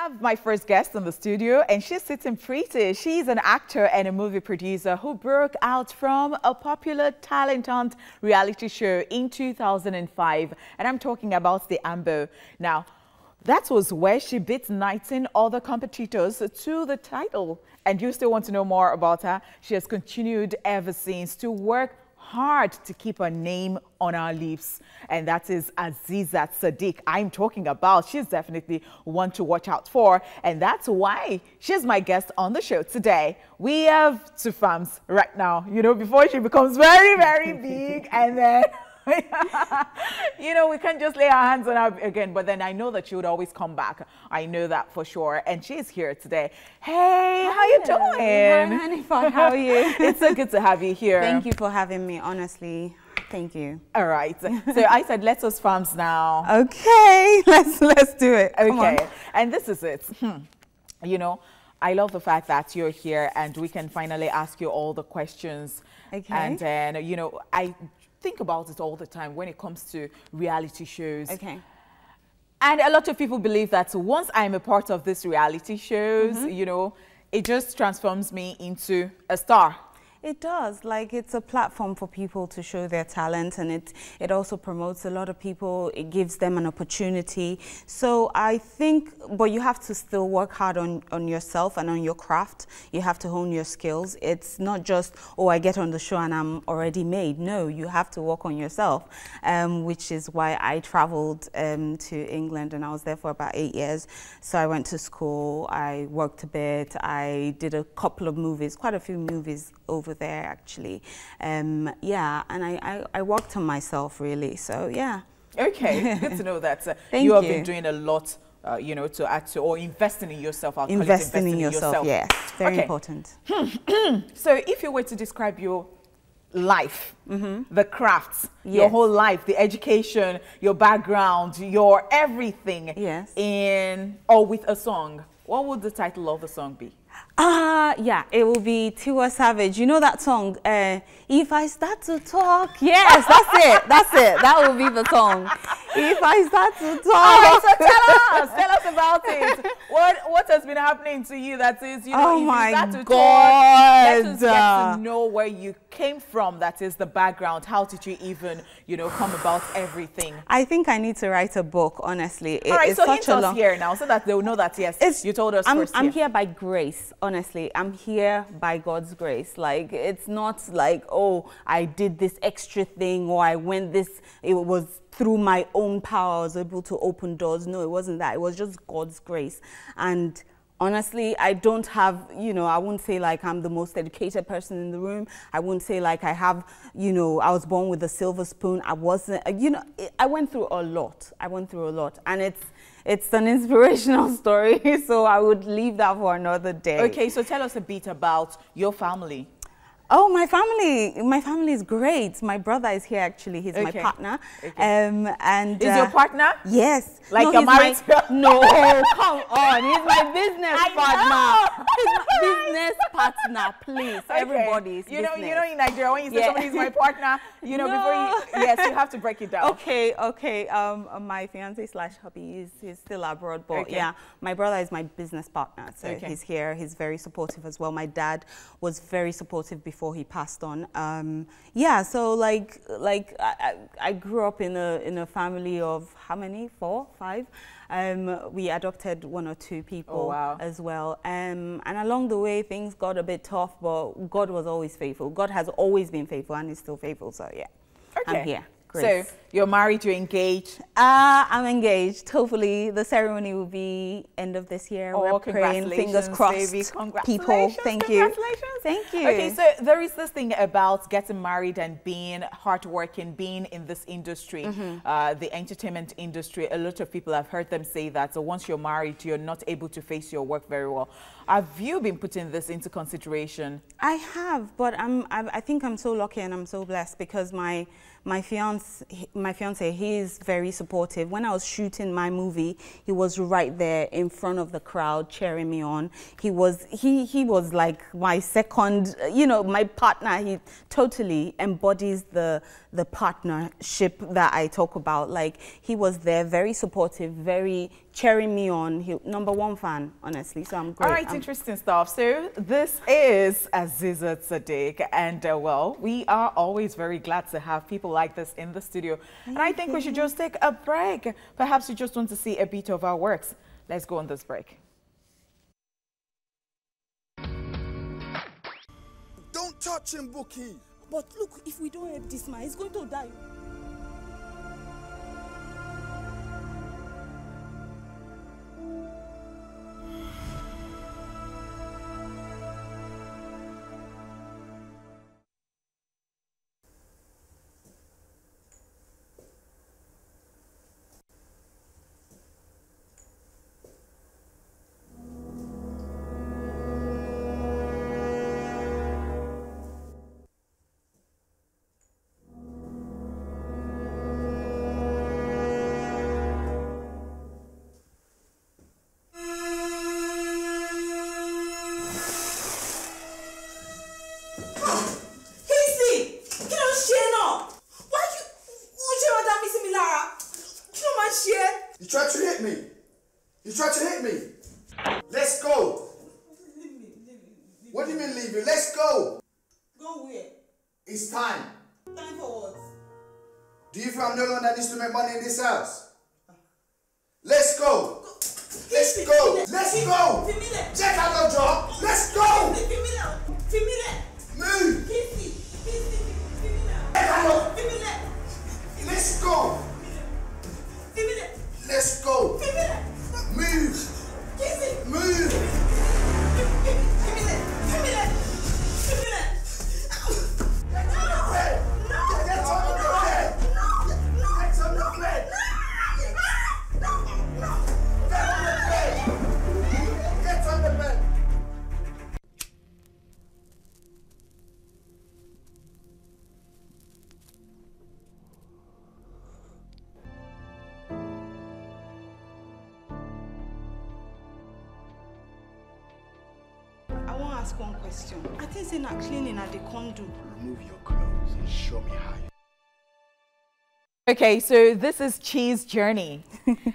have my first guest in the studio, and she's sitting pretty. She's an actor and a movie producer who broke out from a popular talent hunt reality show in 2005. And I'm talking about the Ambo. Now, that was where she beat 19 other competitors to the title. And you still want to know more about her? She has continued ever since to work hard to keep her name on our lips, and that is Azizat Sadiq I'm talking about. She's definitely one to watch out for, and that's why she's my guest on the show today. We have two farms right now, you know, before she becomes very, very big, and then you know, we can't just lay our hands on her again, but then I know that she would always come back. I know that for sure. And she's here today. Hey, how you doing? Hi, honey fun. How are you? It's so good to have you here. Thank you for having me, honestly. Thank you. All right. So I said, let's us farms now. Okay, let's do it. Okay. And this is it. You know, I love the fact that you're here and we can finally ask you all the questions. Okay. And then, you know, I think about it all the time when it comes to reality shows. Okay. And a lot of people believe that once I'm a part of these reality shows, you know, it just transforms me into a star. It does. Like, it's a platform for people to show their talent, and it also promotes a lot of people. It gives them an opportunity. So I think, but you have to still work hard on yourself and on your craft. You have to hone your skills. It's not just, oh, I get on the show and I'm already made. No, you have to work on yourself, which is why I traveled to England, and I was there for about 8 years. So I went to school, I worked a bit, I did a couple of movies, quite a few movies over there actually. Yeah, and I worked on myself really, so yeah. Okay, good to know that you have been doing a lot, you know, to add to, or investing in yourself. Investing in yourself, yes, very important. So if you were to describe your life, the crafts, your whole life, the education, your background, your everything, or with a song, what would the title of the song be? Yeah, it will be Tiwa Savage. You know that song, If I Start to Talk? Yes, that's it. That's it. That will be the song. If I start to talk. Okay, so tell us about it. What has been happening to you that is, you know, oh if my you start to God. talk, let us get to know where you came from, that is the background. How did you even, you know, come about everything? I think I need to write a book, honestly. All right, so hint us here now so that they'll know that, yes, you told us first. I'm here by grace, honestly. I'm here by God's grace. Like, it's not like, oh, I did this extra thing or I went this, it was through my own power I was able to open doors. No, it wasn't that. It was just God's grace. And honestly, I don't have, you know, I wouldn't say like I'm the most educated person in the room. I wouldn't say like I have, you know, I was born with a silver spoon. I wasn't, you know, I went through a lot. I went through a lot. And it's an inspirational story. So I would leave that for another day. Okay, so tell us a bit about your family. Oh, my family is great. My brother is here actually. He's my partner. And is your partner? Yes. Like no, you're married? No, come on. He's my business partner. Business partner, please. Okay. Everybody's you know, in Nigeria, when you say somebody's my partner, you know, before you, you have to break it down. Okay. My fiance / hubby he's still abroad, but yeah, my brother is my business partner. So he's here. He's very supportive as well. My dad was very supportive before he passed on. Yeah, so like I grew up in a family of how many? 4, 5. We adopted 1 or 2 people as well. And along the way, things got a bit tough, but God was always faithful. God has always been faithful and is still faithful. So yeah, I'm here. Grace. So you're married, you're engaged? I'm engaged. Hopefully the ceremony will be end of this year. Oh, we're praying, fingers crossed. Baby. Congratulations. People, thank you. Thank you. Okay, so there is this thing about getting married and being hardworking, being in this industry, the entertainment industry. A lot of people have heard them say that so once you're married, you're not able to face your work very well. Have you been putting this into consideration? I have, but I think I'm so lucky and I'm so blessed because my fiance, he is very supportive. When I was shooting my movie, he was right there in front of the crowd cheering me on. He was like my second, you know, my partner. He totally embodies the partnership that I talk about. Like, he was there, very supportive, very cheering me on. #1 fan, honestly, so I'm great. All right, interesting stuff. So this is Azizat Sadiq, and well, we are always very glad to have people like this in the studio. And I think we should just take a break. Perhaps you just want to see a bit of our works. Let's go on this break. Don't touch him, Bookie. But look, if we don't help this man, he's going to die. You tried to hit me. You tried to hit me. Let's go. What do you mean leave you? Let's go. Go where? It's time. Time for what? Do you feel I'm the only one that needs to make money in this house? Let's go. Let's go. Let's go. Check out the job. Let's go. Move. Let's go. Let's go. Move. Move. Ask one question. I think it's not cleaning at the condo. Remove your clothes and show me how you. Okay, so this is Chi's journey,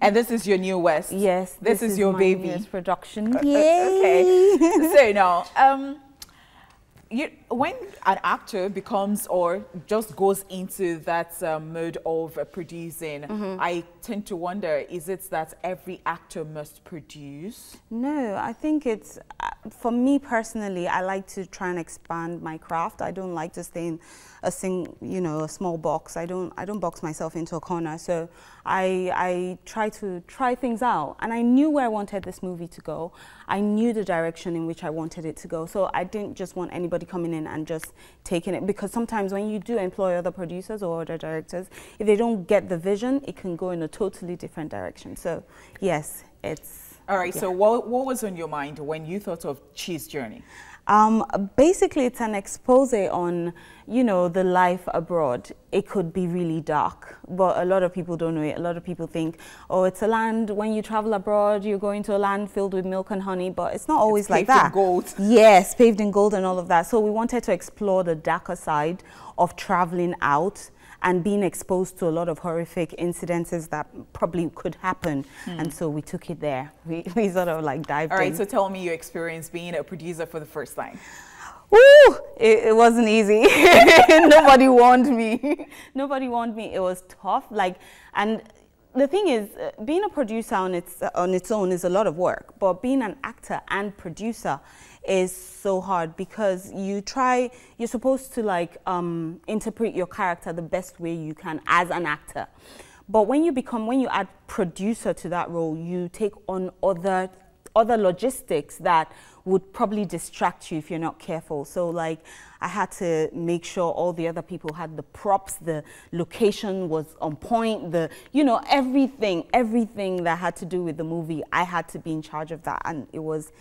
and this is your new West. Yes, this is your my baby. Newest production. Yay! Okay, so now, when an actor becomes or just goes into that mode of producing, I tend to wonder, is it that every actor must produce? No, I think it's, for me personally, I like to try and expand my craft. I don't like to stay in a a small box. I don't box myself into a corner. So I try to try things out, and I knew where I wanted this movie to go. I knew the direction in which I wanted it to go. So I didn't just want anybody coming in and just taking it, because sometimes when you do employ other producers or other directors, if they don't get the vision, it can go in a totally different direction. So yes, it's... All right, so what was on your mind when you thought of Chi's journey? Basically, it's an expose on, the life abroad. It could be really dark, but a lot of people don't know it. A lot of people think, oh, it's a land, when you travel abroad, you're going to a land filled with milk and honey, but it's not always like that. Paved in gold. Yes, paved in gold and all of that. So we wanted to explore the darker side of traveling out and being exposed to a lot of horrific incidences that probably could happen. And so we took it there. We sort of like dived in. All right, so tell me your experience being a producer for the first time. Ooh, it wasn't easy. Nobody warned me. Nobody warned me. It was tough. And the thing is, being a producer on its own is a lot of work, but being an actor and producer is so hard, because you're supposed to interpret your character the best way you can as an actor. But when you add producer to that role, you take on other logistics that would probably distract you if you're not careful. So I had to make sure all the other people had the props, the location was on point, everything that had to do with the movie, I had to be in charge of that, and it was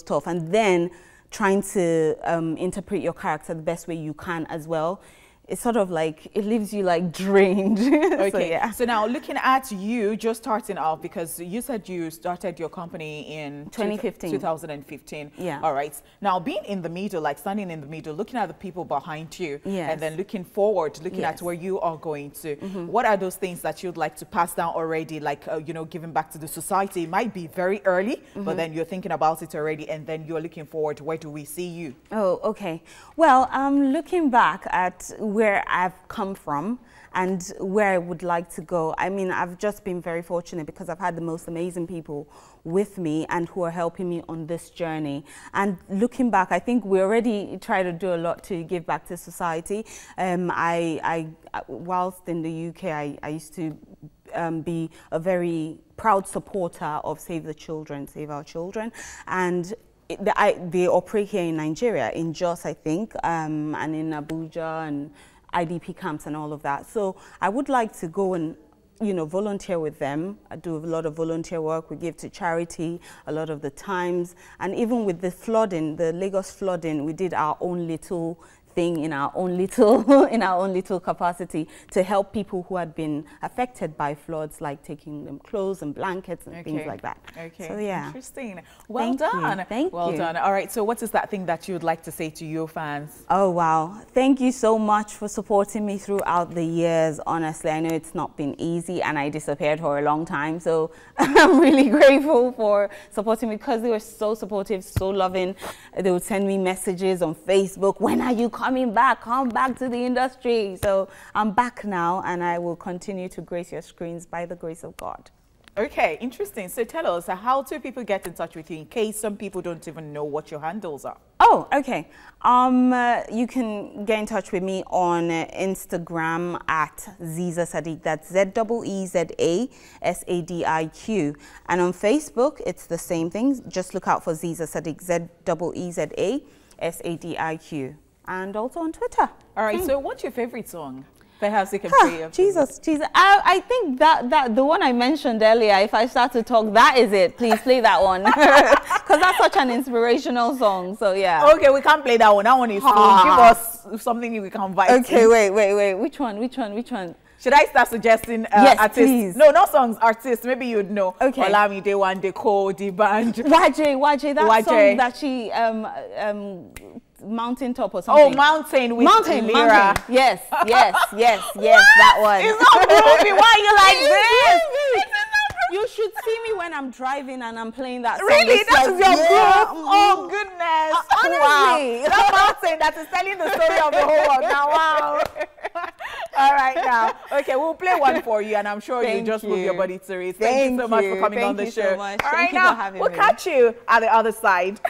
tough. And then trying to interpret your character the best way you can as well. it's sort of like, it leaves you like drained. Okay. So, yeah. So now looking at you just starting off, because you said you started your company in 2015. 2015. Yeah. All right. Now being in the middle, like standing in the middle, looking at the people behind you, Yes. and then looking forward, looking at where you are going to, what are those things that you'd like to pass down already, like, you know, giving back to the society? It might be very early, but then you're thinking about it already, and then you're looking forward. Where do we see you? Oh, okay. Well, looking back at where I've come from and where I would like to go, I mean, I've just been very fortunate because I've had the most amazing people with me and who are helping me on this journey. And looking back, I think we already try to do a lot to give back to society. Whilst in the UK, I used to be a very proud supporter of Save the Children, Save Our Children. And they operate here in Nigeria, in Jos, I think, and in Abuja and IDP camps and all of that. So I would like to go and, you know, volunteer with them. I do a lot of volunteer work. We give to charity a lot of the times. And even with the flooding, the Lagos flooding, we did our own little thing in our own little capacity to help people who had been affected by floods, like taking them clothes and blankets and things like that. Okay. So yeah. Interesting. Well done. Thank you. Well done. All right. So what is that thing that you would like to say to your fans? Oh, wow. Thank you so much for supporting me throughout the years. Honestly, I know it's not been easy and I disappeared for a long time. So I'm really grateful for supporting me because they were so supportive, so loving. They would send me messages on Facebook. When are you coming back? Come back to the industry. So I'm back now and I will continue to grace your screens by the grace of God. Okay, interesting. So tell us, how do people get in touch with you in case some people don't even know what your handles are? Oh, okay. You can get in touch with me on Instagram at Ziza Sadiq. That's ZEEZASADIQ. And on Facebook, it's the same thing. Just look out for Ziza Sadiq, ZEEZASADIQ. And also on Twitter. All right. So what's your favorite song? Perhaps you can play. Jesus. I think that the one I mentioned earlier, if I start to talk, that is it. Please play that one. Because that's such an inspirational song. So yeah. Okay, we can't play that one. That one is cool. Give us something we can vibe. Okay, wait. Which one? Should I start suggesting yes, artists? Please. No, not songs, artists. Maybe you'd know. Okay. Olamide, Wande, Ko, the band. YJ, that song that she Mountaintop or something. Oh, Mountain with Mountain. Lyra. Yes, that one. It's not groovy. Why are you like this? You should see me when I'm driving and I'm playing that song. Really? It's That's like, your yeah. groove? Oh, goodness. Honestly. Wow. That mountain that is telling the story of the whole world. Now, wow. All right, now. Okay, we'll play one for you, and I'm sure you just move your body to it. Thank you so much for coming on the show. Thank you so much. All right, now, we'll catch you at the other side.